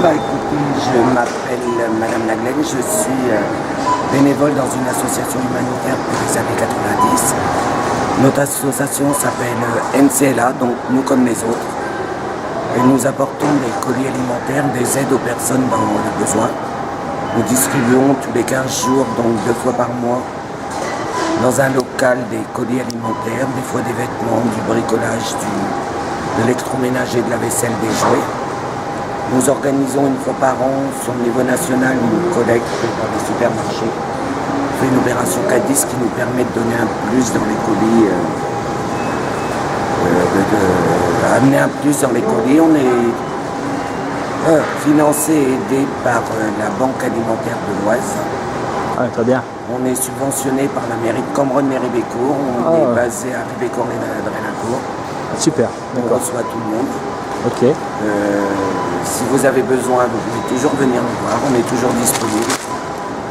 Écoutez, je m'appelle Madame Laglaine, je suis bénévole dans une association humanitaire depuis les années 90. Notre association s'appelle NCLA, donc nous comme les autres. Et nous apportons des colis alimentaires, des aides aux personnes dans le besoin. Nous distribuons tous les 15 jours, donc 2 fois par mois, dans un local des colis alimentaires, des fois des vêtements, du bricolage, de l'électroménager, de la vaisselle, des jouets. Nous organisons une fois par an, sur le niveau national, une collecte dans les supermarchés. On fait une opération Cadiz qui nous permet de donner un plus dans les colis, amener un plus dans les colis. On est financé et aidé par la Banque alimentaire de l'Oise. Ah, très bien. On est subventionné par la mairie de Cambronne-Méribécourt. On est basé à Ribécourt et à Drélincourt. Super, on reçoit tout le monde. Ok. Si vous avez besoin, vous pouvez toujours venir nous voir, on est toujours disponible.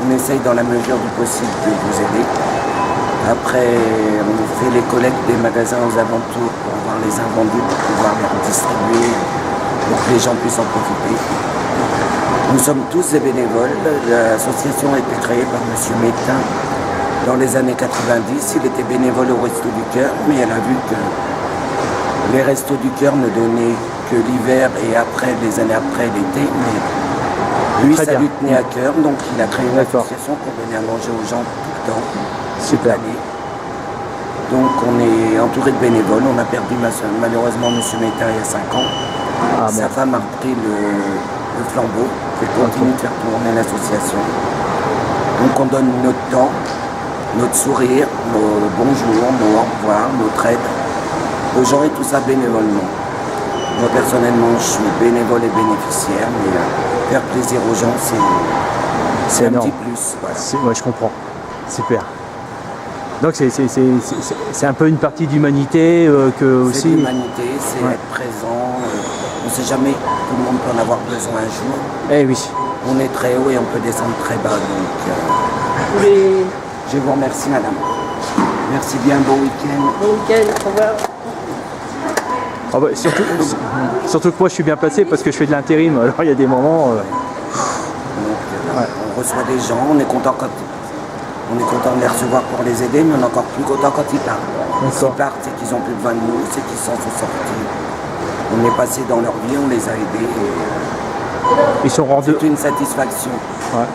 On essaye dans la mesure du possible de vous aider. Après, on fait les collectes des magasins aux alentours pour avoir les invendus, pour pouvoir les redistribuer, pour que les gens puissent en profiter. Nous sommes tous des bénévoles. L'association a été créée par M. Métain dans les années 90. Il était bénévole au Resto du Cœur, mais elle a vu que les Restos du Cœur ne donnaient que l'hiver et après, les années après l'été. Mais lui, ça lui tenait à cœur, donc il a créé une association pour donner à manger aux gens tout le temps, toute l'année. Donc on est entouré de bénévoles. On a perdu malheureusement M. Métain il y a 5 ans. Sa femme a repris le flambeau, elle continue de faire tourner l'association. Donc on donne notre temps, notre sourire, nos bonjours, nos au revoir, notre aide aux gens et tout ça bénévolement. Moi personnellement je suis bénévole et bénéficiaire, mais faire plaisir aux gens c'est un petit plus. Voilà. Ouais, je comprends. Super. Donc c'est un peu une partie d'humanité que aussi. C'est l'humanité, c'est être présent. On ne sait jamais, tout le monde peut en avoir besoin un jour. Eh oui. On est très haut et on peut descendre très bas. Donc je vous remercie madame. Merci bien, bon week-end. Bon week-end, au revoir. Ah bah, surtout que moi je suis bien placé parce que je fais de l'intérim, alors il y a des moments... On reçoit des gens, on est content de les recevoir pour les aider, mais on est encore plus content quand ils partent. S'ils partent, c'est qu'ils n'ont plus besoin de nous, c'est qu'ils s'en sont sortis. On est passé dans leur vie, on les a aidés. Ils sont rendus... C'est une satisfaction. Ouais.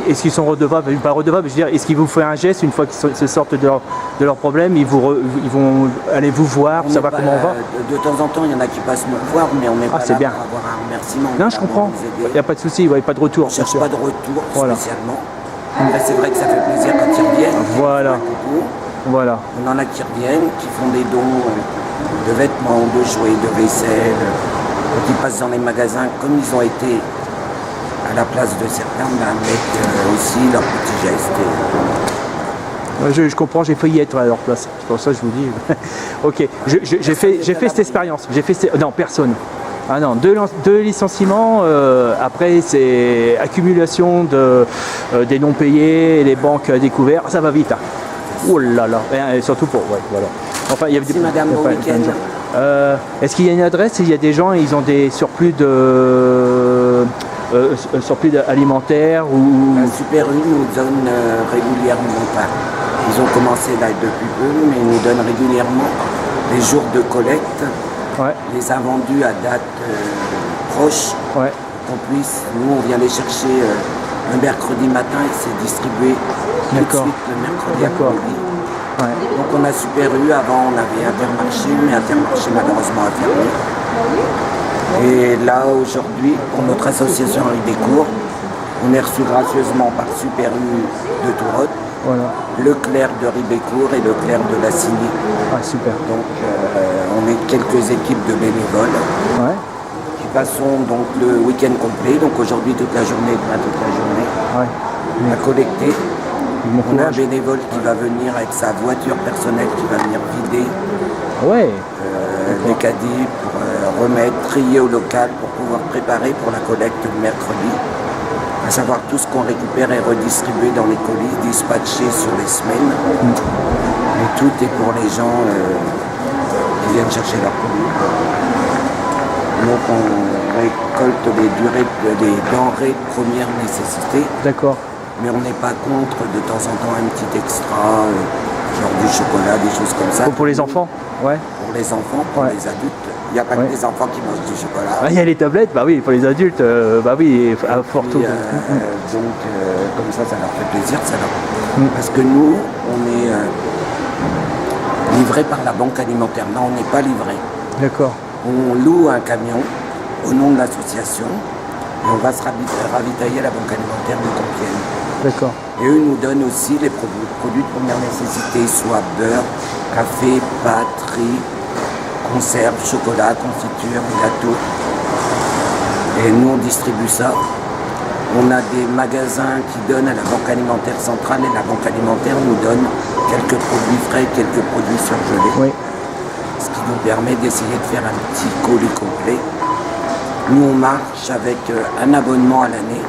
Est-ce qu'ils sont redevables, pas redevables, je veux dire, est-ce qu'ils vous font un geste une fois qu'ils se sortent de leurs problèmes, ils vont aller vous voir, pour savoir comment on va? De temps en temps, il y en a qui passent nous voir, mais on n'est pas là bien. pour avoir un remerciement. Non, je comprends, il n'y a pas de souci, pas de retour. On ne cherche pas de retour spécialement. Mais c'est vrai que ça fait plaisir quand ils reviennent. Voilà. On en a qui reviennent, qui font des dons de vêtements, de jouets, de vaisselle, qui passent dans les magasins comme ils ont été à la place de certains, avec aussi leurs petits gestes. Je comprends, j'ai failli être à leur place, c'est pour ça que je vous dis. Ok, j'ai fait cette expérience, non, personne. Ah non, deux licenciements, après c'est accumulation des non payés, les banques à découvert, ça va vite. Hein. Oh là là, et surtout pour... Ouais, voilà. Enfin, il y a des... Madame, bon week-end. Est-ce qu'il y a une adresse? Il y a des gens, ils ont des surplus alimentaires ou... La Super U nous donne régulièrement, ils ont commencé là depuis peu, mais ils nous donnent régulièrement les jours de collecte, les invendus à date proche, qu'on puisse, nous on vient les chercher le mercredi matin et c'est distribué tout de suite le mercredi après-midi. Donc on a Super U, avant on avait Intermarché, mais Intermarché malheureusement a fermé. Et là aujourd'hui, pour notre association à Ribécourt, on est reçu gracieusement par Super U de Tourotte, Leclerc de Ribécourt et Leclerc de La Cigny. Ah super. Donc on est quelques équipes de bénévoles qui passons donc le week-end complet, donc aujourd'hui toute la journée, demain toute la journée, à collecter. On a un bénévole qui va venir avec sa voiture personnelle qui va venir vider les caddies pour remettre, trier au local pour pouvoir préparer pour la collecte le mercredi. À savoir tout ce qu'on récupère est redistribué dans les colis, dispatchés sur les semaines. Et tout est pour les gens qui viennent chercher leur colis. Donc on récolte des denrées de première nécessité. D'accord. Mais on n'est pas contre de temps en temps un petit extra, genre du chocolat, des choses comme ça. Pour les enfants? Ouais. Pour les enfants, pour Ouais. les adultes. Il n'y a pas que les enfants qui mangent du chocolat. Ah, il y a les tablettes, bah oui, pour les adultes, bah oui, à fort taux. Donc comme ça leur fait plaisir. Parce que nous, on est livré par la banque alimentaire. Non, on n'est pas livré. D'accord. On loue un camion au nom de l'association et on va se ravitailler à la banque alimentaire de Compiègne. D'accord. Et eux nous donnent aussi les produits de première nécessité, soit beurre, café, pâtes, riz, conserve, chocolat, confiture, gâteaux. Et nous on distribue ça. On a des magasins qui donnent à la banque alimentaire centrale et la banque alimentaire nous donne quelques produits frais, quelques produits surgelés. Oui. Ce qui nous permet d'essayer de faire un petit colis complet. Nous on marche avec un abonnement à l'année.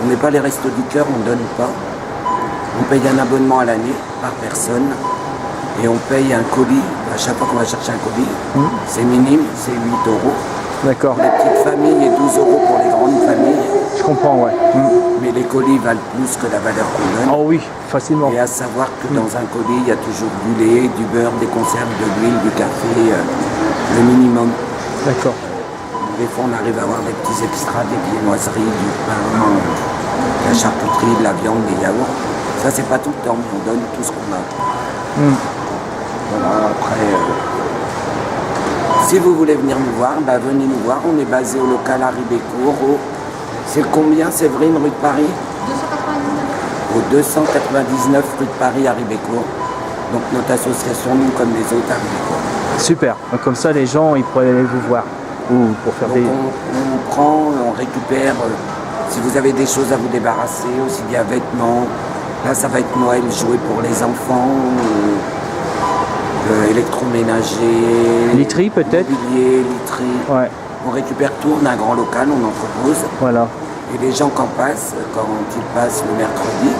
On n'est pas les restos du cœur, on ne donne pas. On paye un abonnement à l'année par personne et on paye un colis. À chaque fois qu'on va chercher un colis, c'est minime, c'est 8 euros. D'accord. Les petites familles et 12 euros pour les grandes familles. Je comprends, ouais. Mais les colis valent plus que la valeur qu'on donne. Oh oui, facilement. Et à savoir que dans un colis, il y a toujours du lait, du beurre, des conserves, de l'huile, du café, le minimum. D'accord. Des fois, on arrive à avoir des petits extras, des viennoiseries, du pain, de la charcuterie, de la viande, des yaourts. Ça, c'est pas tout le temps, mais on donne tout ce qu'on a. Voilà, après, si vous voulez venir nous voir, bah, venez nous voir. On est basé au local à Ribécourt. C'est combien, Séverine, rue de Paris? 299. Au 299 rue de Paris à Ribécourt. Donc notre association, nous comme les autres, à Ribécourt. Super. Donc, comme ça, les gens, ils pourraient aller vous voir. Ou pour faire Donc des... on prend, on récupère, si vous avez des choses à vous débarrasser, aussi bien vêtements, là ça va être Noël, jouets pour les enfants, électroménager, Literie, peut-être? mobilier, literie. Ouais. On récupère tout, on a un grand local, on en propose. Voilà. Et les gens quand ils passent le mercredi,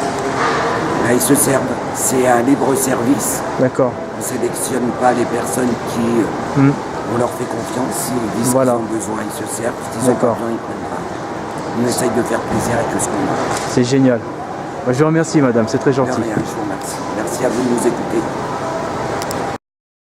là, ils se servent. C'est un libre service. D'accord. On ne sélectionne pas les personnes qui... On leur fait confiance, s'ils disent Voilà. qu'ils ont besoin, ils se servent, s'ils ont pas D'accord. besoin, ils prennent pas. On essaye de faire plaisir avec ce qu'on a. C'est génial. Moi, je vous remercie, madame, c'est très De gentil. rien, je vous remercie. Merci à vous de nous écouter.